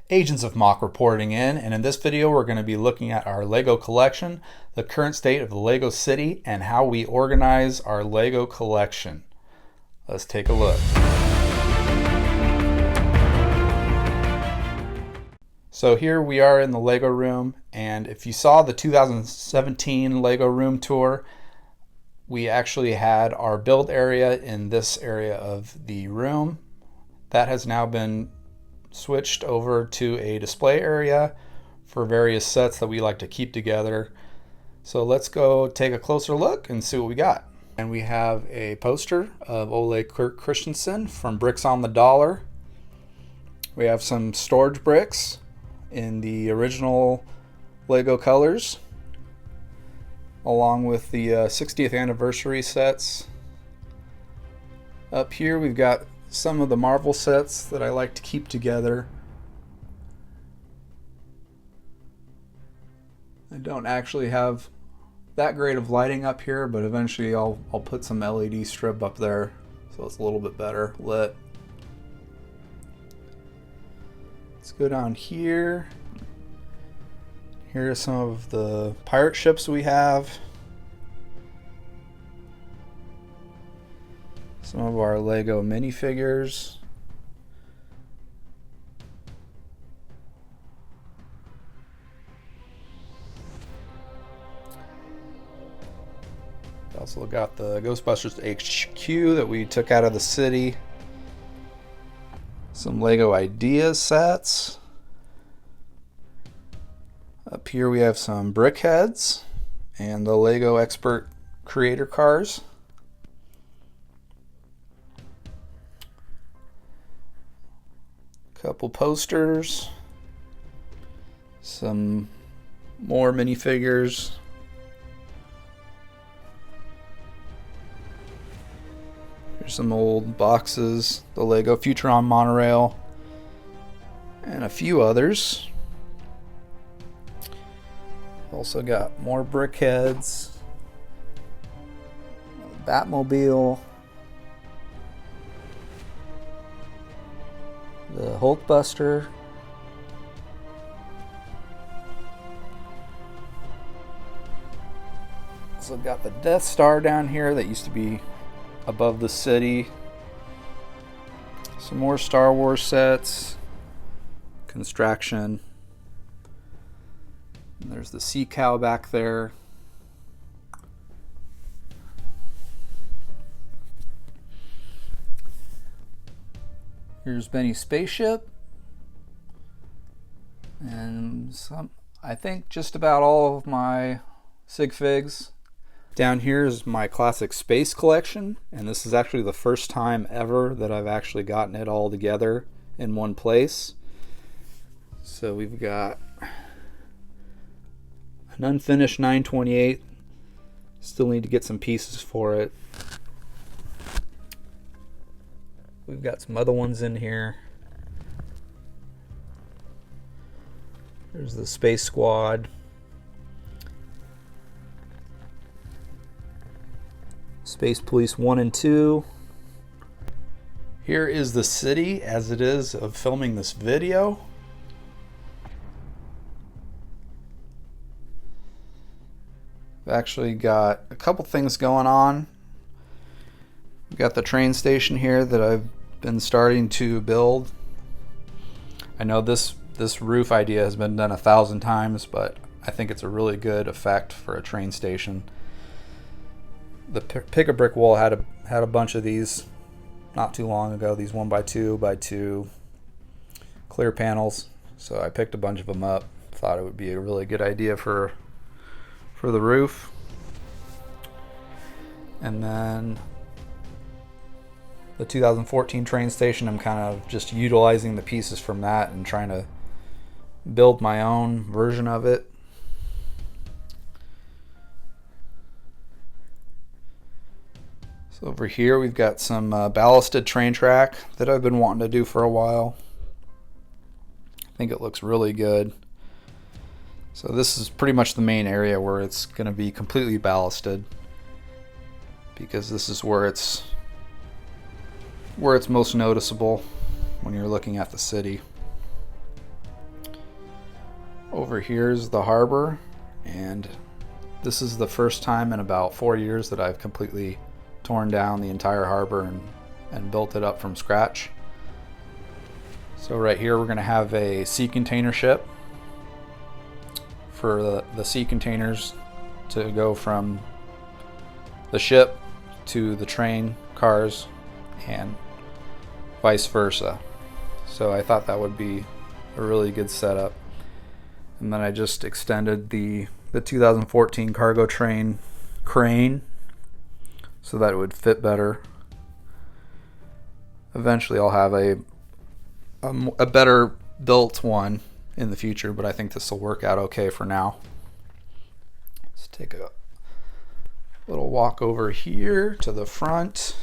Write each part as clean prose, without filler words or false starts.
Agents of Mock reporting in, and in this video we're going to be looking at our Lego collection, the current state of the Lego city, and how we organize our Lego collection. Let's take a look. So here we are in the Lego room, and if you saw the 2017 Lego room tour, we actually had our build area in this area of the room. That has now been switched over to a display area for various sets that we like to keep together. So let's go take a closer look and see what we got. And we have a poster of Ole Christensen from Bricks on the Dollar. We have some storage bricks in the original Lego colors, along with the 60th anniversary sets. Up here we've got some of the Marvel sets that I like to keep together. I don't actually have that great of lighting up here, but eventually I'll put some LED strip up there so it's a little bit better lit. Let's go down here. Here are some of the pirate ships we have. Some of our Lego minifigures. We also got the Ghostbusters HQ that we took out of the city. Some Lego Ideas sets. Up here we have some brick heads and the Lego Expert Creator cars. Couple posters, some more minifigures, here's some old boxes, the Lego Futuron monorail, and a few others. Also got more brick heads, Batmobile, the Hulkbuster, also got the Death Star down here that used to be above the city. Some more Star Wars sets, Construction, and there's the Sea Cow back there. Here's Benny's spaceship, and I think just about all of my sig figs. Down here is my classic space collection, and this is actually the first time ever that I've actually gotten it all together in one place. So we've got an unfinished 928, still need to get some pieces for it. We've got some other ones in here. There's the Space Squad. Space Police 1 and 2. Here is the city as it is of filming this video. We've actually got a couple things going on. We've got the train station here that I've been starting to build. I know this roof idea has been done 1,000 times, but I think it's a really good effect for a train station. The Pick a Brick Wall had a bunch of these not too long ago, these 1x2x2 clear panels, so I picked a bunch of them up. Thought it would be a really good idea for the roof. And then the 2014 train station, I'm kind of just utilizing the pieces from that and trying to build my own version of it. So over here we've got some ballasted train track that I've been wanting to do for a while. I think it looks really good. So this is pretty much the main area where it's going to be completely ballasted, because this is where it's most noticeable when you're looking at the city. Over here is the harbor, and this is the first time in about 4 years that I've completely torn down the entire harbor and built it up from scratch. So right here we're going to have a sea container ship for the sea containers to go from the ship to the train cars and vice versa. So I thought that would be a really good setup. And then I just extended the 2014 cargo train crane so that it would fit better. Eventually I'll have a better built one in the future, but I think this will work out okay for now. Let's take a little walk over here to the front.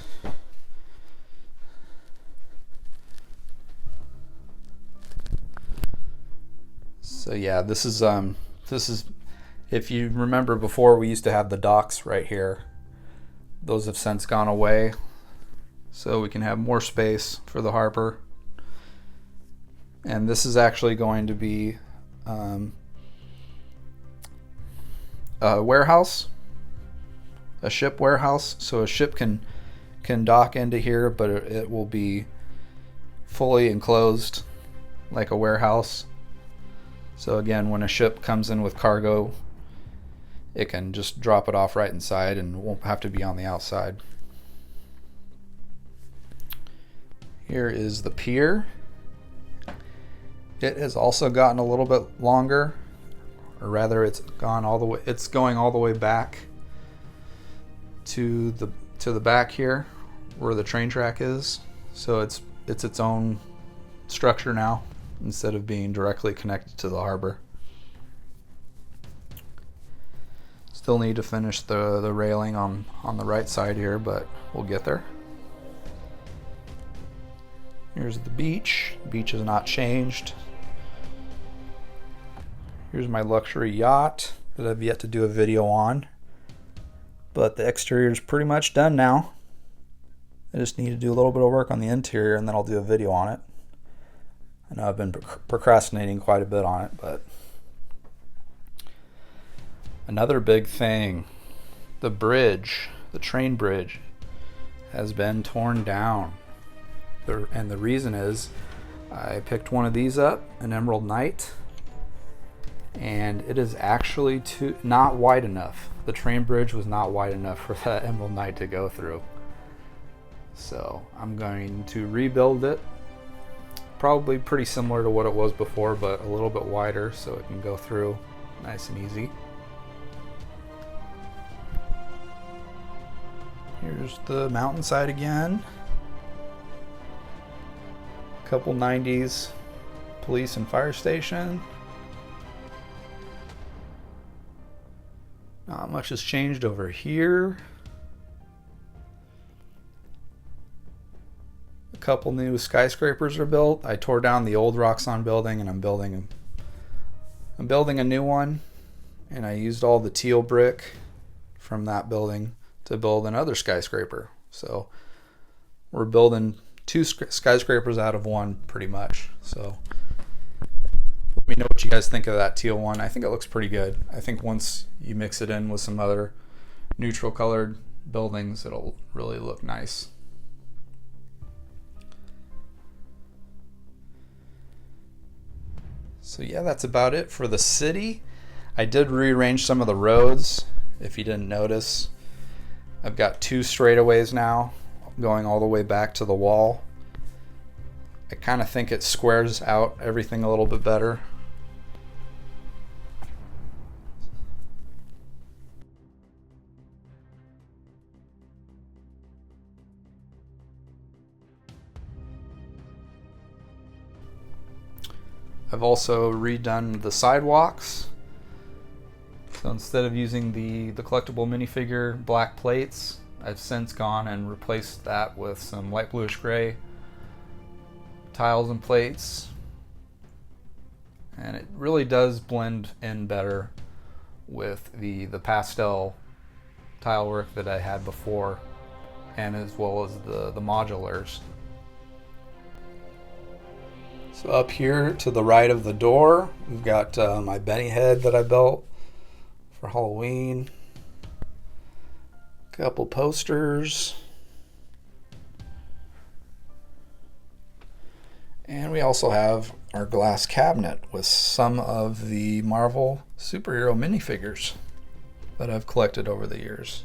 So yeah, this is if you remember before, we used to have the docks right here. Those have since gone away, so we can have more space for the harbor. And this is actually going to be a warehouse, a ship warehouse. So a ship can dock into here, but it will be fully enclosed like a warehouse. So again, when a ship comes in with cargo, it can just drop it off right inside and won't have to be on the outside. Here is the pier. It has also gotten a little bit longer, or rather it's going all the way back to the back here where the train track is. So it's its own structure now instead of being directly connected to the harbor. Still need to finish the railing on the right side here, but we'll get there. Here's the beach. The beach has not changed. Here's my luxury yacht that I've yet to do a video on, but the exterior is pretty much done now. I just need to do a little bit of work on the interior and then I'll do a video on it. I know I've been procrastinating quite a bit on it, but another big thing, the bridge, the train bridge has been torn down. And the reason is I picked one of these up, an Emerald Knight, and it is actually not wide enough. The train bridge was not wide enough for that Emerald Knight to go through. So I'm going to rebuild it. Probably pretty similar to what it was before, but a little bit wider so it can go through nice and easy. Here's the Mountainside again. Couple 90s police and fire station. Not much has changed over here. A couple new skyscrapers are built. I tore down the old Roxxon building and I'm building a new one, and I used all the teal brick from that building to build another skyscraper. So we're building two skyscrapers out of one pretty much. So let me know what you guys think of that teal one. I think it looks pretty good. I think once you mix it in with some other neutral colored buildings, it'll really look nice. So yeah, that's about it for the city. I did rearrange some of the roads, if you didn't notice. I've got two straightaways now going all the way back to the wall. I kind of think it squares out everything a little bit better. I've also redone the sidewalks. So instead of using the collectible minifigure black plates, I've since gone and replaced that with some light bluish gray tiles and plates. And it really does blend in better with the pastel tile work that I had before, and as well as the modulars. So up here to the right of the door, we've got my Benny head that I built for Halloween. A couple posters. And we also have our glass cabinet with some of the Marvel superhero minifigures that I've collected over the years.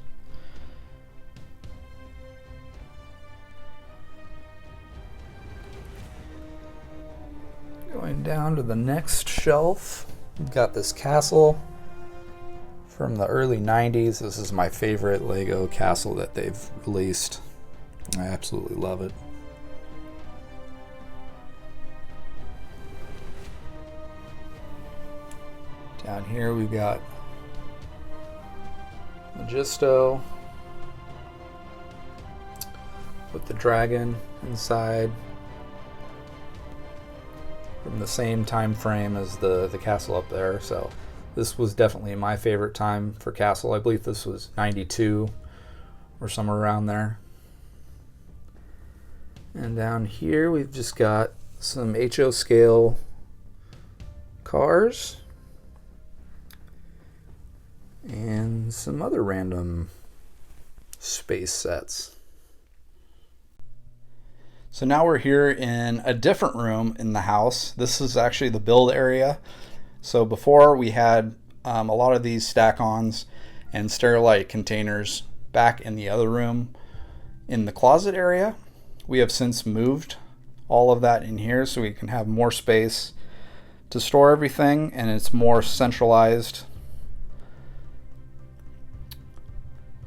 Going down to the next shelf, we've got this castle from the early 90s. This is my favorite Lego castle that they've released. I absolutely love it. Down here we've got Magisto with the dragon inside, from the same time frame as the castle up there. So this was definitely my favorite time for castle. I believe this was 92 or somewhere around there. And down here we've just got some HO scale cars and some other random space sets. So now we're here in a different room in the house. This is actually the build area. So before we had a lot of these stack-ons and Sterilite containers back in the other room in the closet area. We have since moved all of that in here so we can have more space to store everything, and it's more centralized.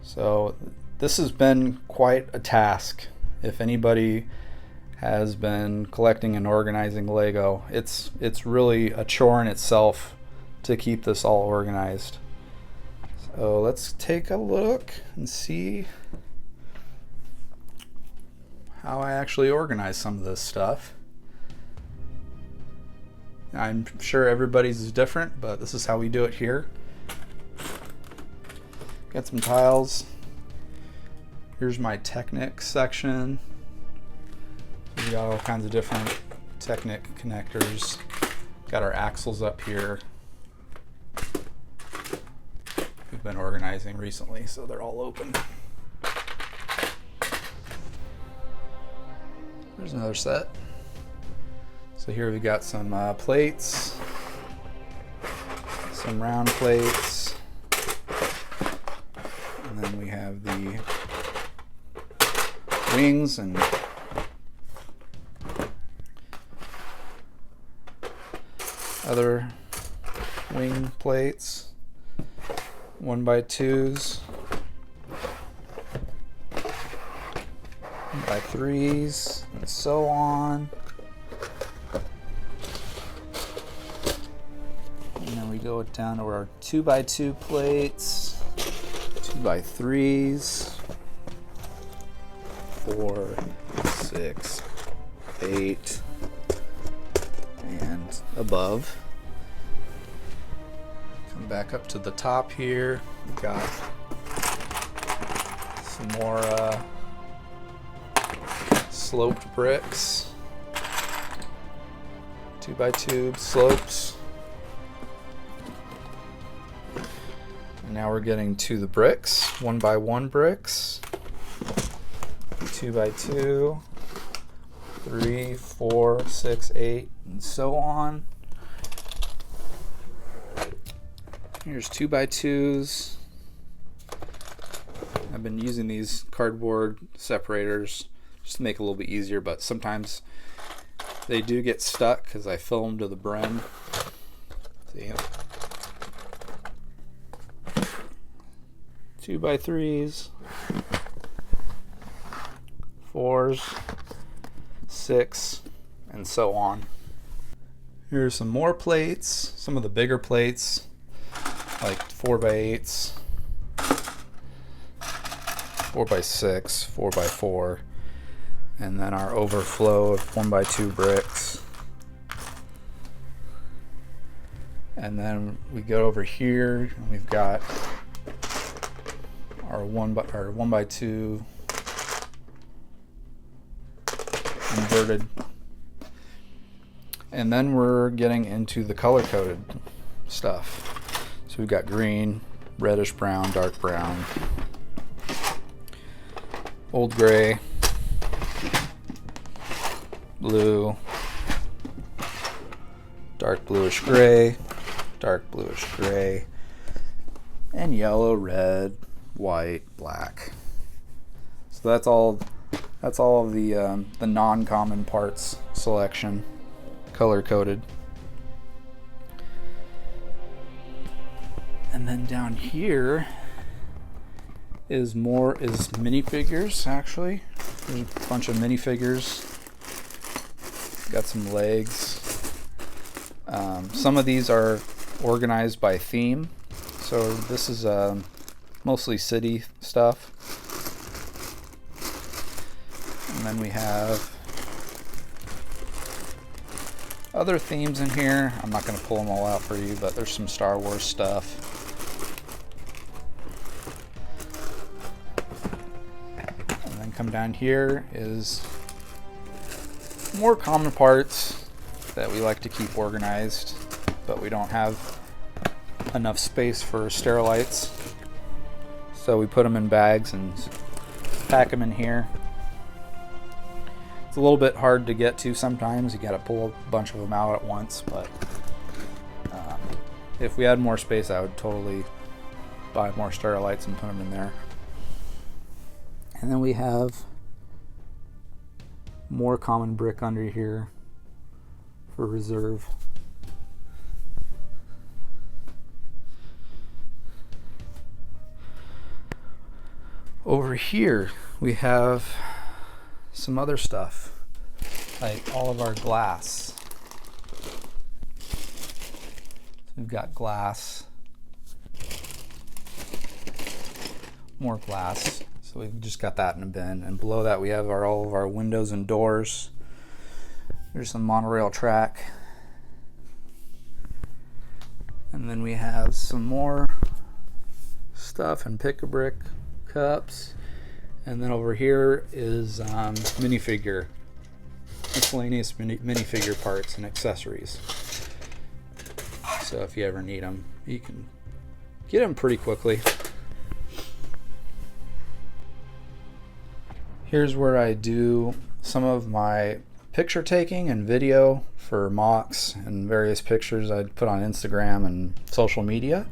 So this has been quite a task. If anybody has been collecting and organizing Lego, it's really a chore in itself to keep this all organized. So let's take a look and see how I actually organize some of this stuff. I'm sure everybody's is different, but this is how we do it here. Got some tiles. Here's my Technic section. We got all kinds of different Technic connectors. Got our axles up here. We've been organizing recently, so they're all open. There's another set. So here we got some plates, some round plates, and then we have the wings and other wing plates, 1x2s, 1x3s, and so on. And then we go down to our 2x2 plates, 2x3s, 4, 6, 8, and above. Come back up to the top here. We've got some more sloped bricks, 2x2 slopes. And now we're getting to the bricks, 1x1 bricks, 2x2, 3, 4, 6, 8, and so on. Here's 2x2s. I've been using these cardboard separators just to make it a little bit easier, but sometimes they do get stuck because I fill them to the brim. See? 2x3s, 4s, 6, and so on. Here's some more plates, some of the bigger plates, like 4x8s, 4x6, 4x4, and then our overflow of 1x2 bricks. And then we go over here and we've got our 1x2 inverted And then we're getting into the color coded stuff. So we've got green, reddish brown, dark brown, old gray, blue, dark bluish gray, and yellow, red, white, black. So that's all of the non-common parts selection, color coded. And then down here is minifigures. Actually, there's a bunch of minifigures. Got some legs. Some of these are organized by theme. So this is mostly city stuff. And then we have other themes in here. I'm not going to pull them all out for you, but there's some Star Wars stuff. And then come down here is more common parts that we like to keep organized, but we don't have enough space for sterilites. So we put them in bags and pack them in here. It's a little bit hard to get to sometimes. You got to pull a bunch of them out at once, but if we had more space, I would totally buy more sterilites and put them in there. And then we have more common brick under here for reserve. Over here we have some other stuff, like all of our glass. So we've got glass, more glass, so we've just got that in a bin, and below that we have all of our windows and doors. There's some monorail track, and then we have some more stuff in pick-a-brick cups. And then over here is minifigure, miscellaneous minifigure parts and accessories. So if you ever need them, you can get them pretty quickly. Here's where I do some of my picture taking and video for mocks and various pictures I'd put on Instagram and social media.